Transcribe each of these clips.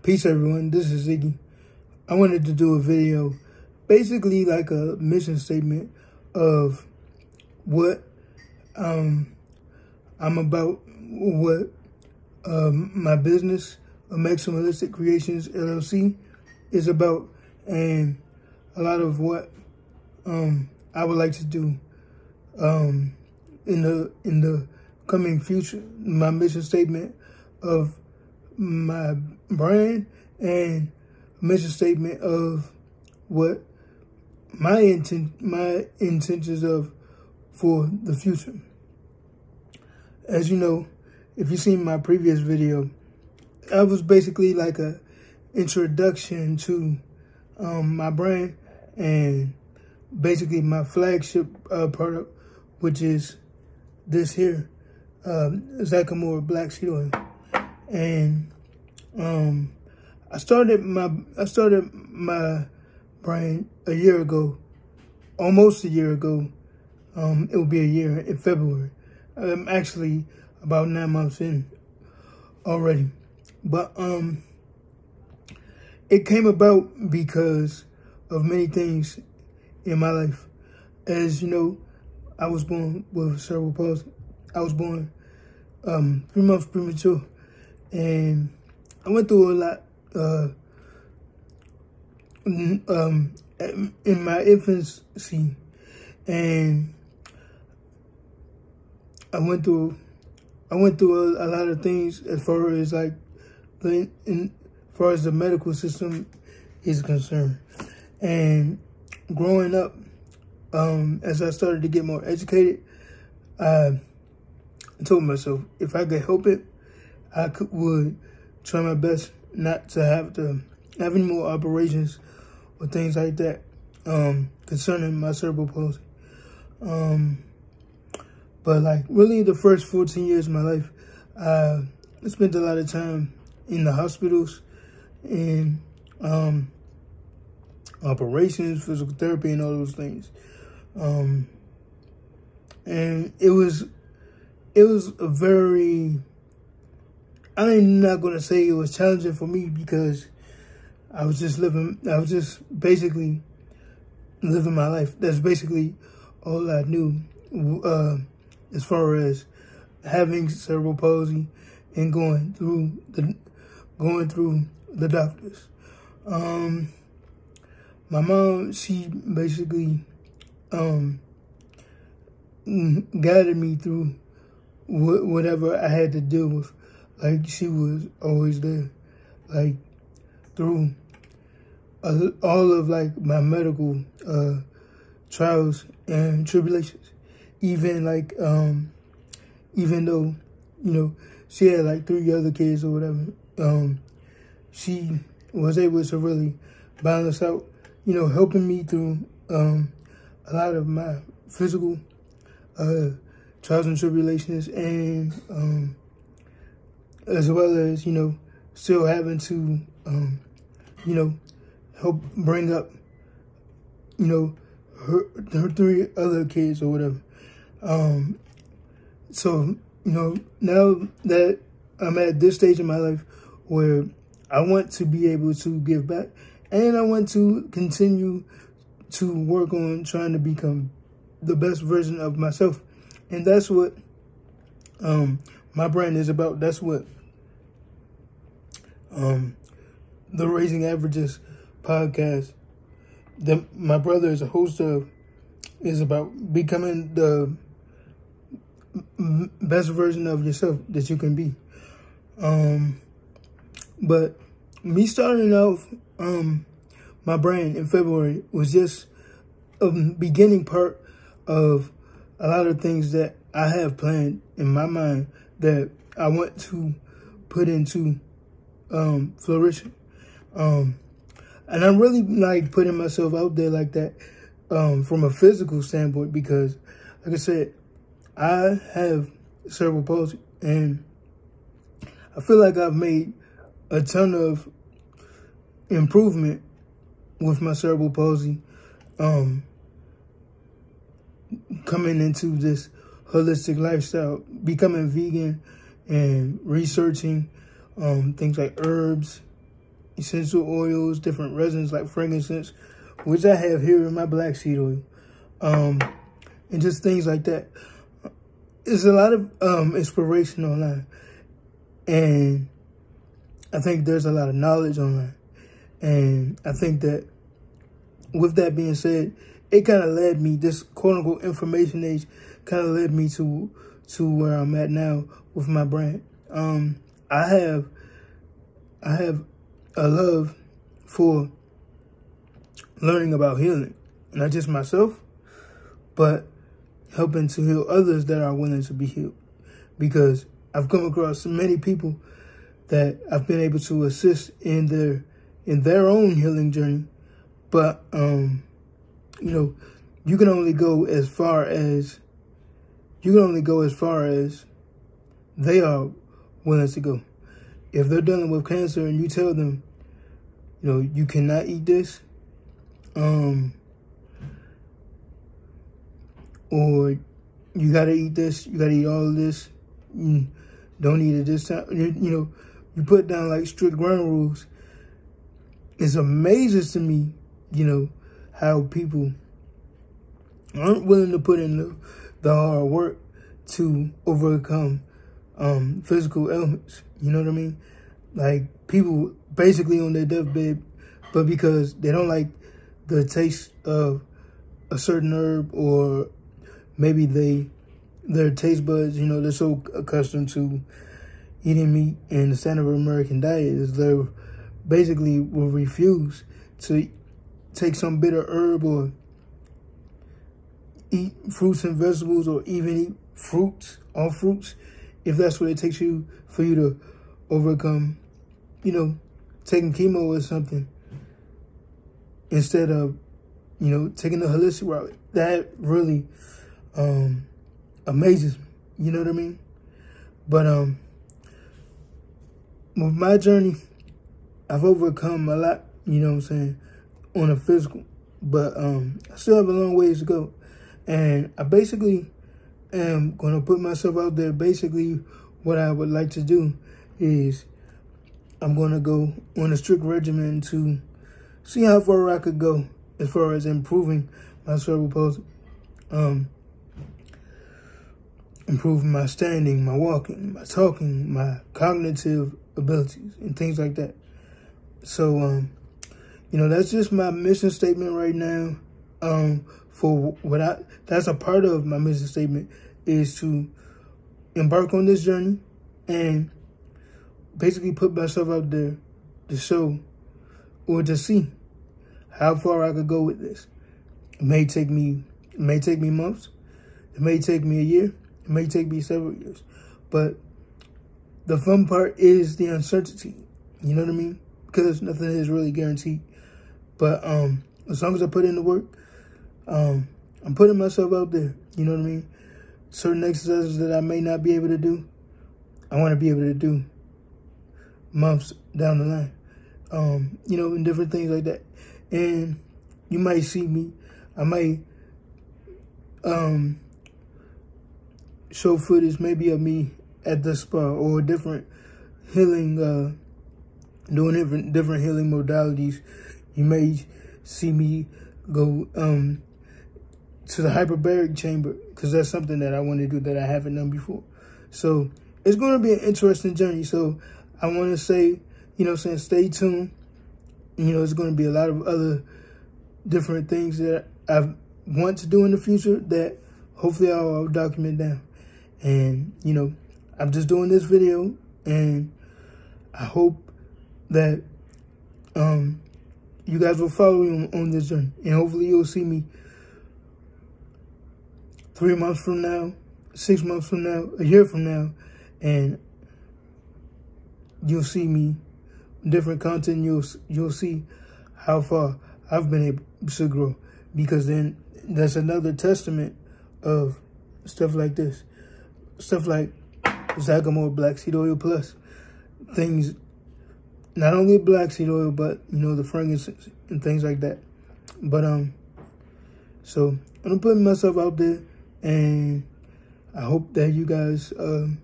Peace, everyone. This is Ziggy. I wanted to do a video, basically like a mission statement of what I'm about, what my business, Maximalistic Creations LLC, is about, and a lot of what I would like to do in the coming future. My mission statement of my brand and mission statement of what my intentions of for the future. As you know, if you've seen my previous video, I was basically like a introduction to my brand and basically my flagship product, which is this here, Zacamore Black Seed Oil. And I started my brand a year ago, almost a year ago. It will be a year in February. I'm actually about 9 months in already. But it came about because of many things in my life. As you know, I was born with cerebral palsy. I was born 3 months premature, and I went through a lot in my infancy, and I went through a lot of things as far as like as far as the medical system is concerned. And growing up, as I started to get more educated, I told myself if I could help it, would try my best not to have any more operations or things like that concerning my cerebral palsy. But like really the first 14 years of my life, I spent a lot of time in the hospitals, in operations, physical therapy, and all those things. And it was a very, I'm not going to say it was challenging for me, because I was just basically living my life. That's basically all I knew as far as having cerebral palsy and going through the doctors. My mom, she basically guided me through whatever I had to deal with. Like, she was always there, like through all of like my medical trials and tribulations. Even like even though, you know, she had like 3 other kids or whatever, she was able to really balance out, you know, helping me through a lot of my physical trials and tribulations, and as well as, you know, still having to, you know, help bring up, you know, her 3 other kids or whatever. So, you know, now that I'm at this stage in my life where I want to be able to give back, and I want to continue to work on trying to become the best version of myself. And that's what my brand is about. That's what the Raising Averages podcast that my brother is a host of is about, becoming the best version of yourself that you can be. But me starting off my brand in February was just a beginning part of a lot of things that I have planned in my mind that I want to put into flourishing. And I'm really like putting myself out there like that from a physical standpoint, because like I said, I have cerebral palsy, and I feel like I've made a ton of improvement with my cerebral palsy, coming into this holistic lifestyle, becoming vegan and researching things like herbs essential oils, different resins like frankincense, which I have here in my black seed oil, and just things like that. There's a lot of inspiration online, and I think there's a lot of knowledge online. And I think that with that being said, it kind of led me, this quote-unquote information age kind of led me to where I'm at now with my brand. I have a love for learning about healing, not just myself, but helping to heal others that are willing to be healed. Because I've come across many people that I've been able to assist in their own healing journey, but you know, you can only go as far as they are willing to go. If they're dealing with cancer and you tell them, you know, you cannot eat this, or you gotta eat this, you gotta eat all of this, don't eat it this time, you know, you put down like strict ground rules. It's amazing to me, you know, how people aren't willing to put in the hard work to overcome physical ailments. You know what I mean? Like, people basically on their deathbed, but because they don't like the taste of a certain herb, or maybe their taste buds, you know, they're so accustomed to eating meat, and the standard American diet is they basically will refuse to take some bitter herb or eat fruits and vegetables, or even eat all fruits, if that's what it takes for you to overcome, you know, taking chemo or something, instead of, you know, taking the holistic route. That really amazes me, you know what I mean? But with my journey, I've overcome a lot, you know what I'm saying, on a physical, but I still have a long ways to go. And I basically am going to put myself out there. Basically, what I would like to do is I'm going to go on a strict regimen to see how far I could go as far as improving my cerebral palsy, improving my standing, my walking, my talking, my cognitive abilities, and things like that. So, you know, that's just my mission statement right now. For what that's a part of my mission statement, is to embark on this journey and basically put myself out there to show, or to see how far I could go with this. It may take me months. It may take me a year. It may take me several years. But the fun part is the uncertainty. You know what I mean? Because nothing is really guaranteed. But as long as I put in the work, I'm putting myself out there. You know what I mean? Certain exercises that I may not be able to do, I want to be able to do months down the line. You know, and different things like that. And you might see me, I might show footage maybe of me at the spa, or different healing, doing different healing modalities. You may see me go to the hyperbaric chamber, because that's something that I want to do that I haven't done before. So it's going to be an interesting journey. So I want to say, you know, saying, stay tuned. You know, it's going to be a lot of other different things that I want to do in the future that hopefully I'll document down. And, you know, I'm just doing this video, and I hope that you guys will follow me on this journey. And hopefully you'll see me 3 months from now, 6 months from now, a year from now, and you'll see me different content. You'll see how far I've been able to grow, because then that's another testament of stuff like this, stuff like Zachamore Black Seed Oil Plus, things, not only black seed oil, but, you know, the frankincense and things like that. But so I'm putting myself out there, and I hope that you guys, you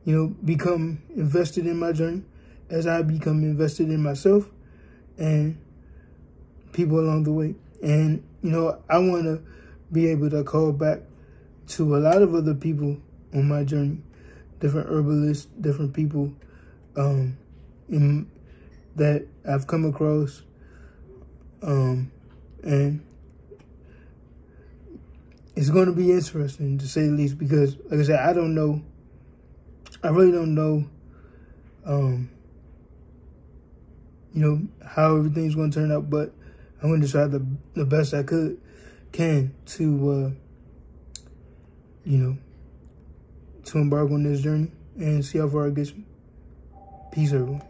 know, become invested in my journey as I become invested in myself. and people along the way. And, you know, I want to be able to call back to a lot of other people on my journey, different herbalists, different people that I've come across. And it's going to be interesting, to say the least, because, like I said, I really don't know, you know, how everything's going to turn out, but I'm going to try the best I can to, you know, to embark on this journey and see how far it gets me. Peace, everyone.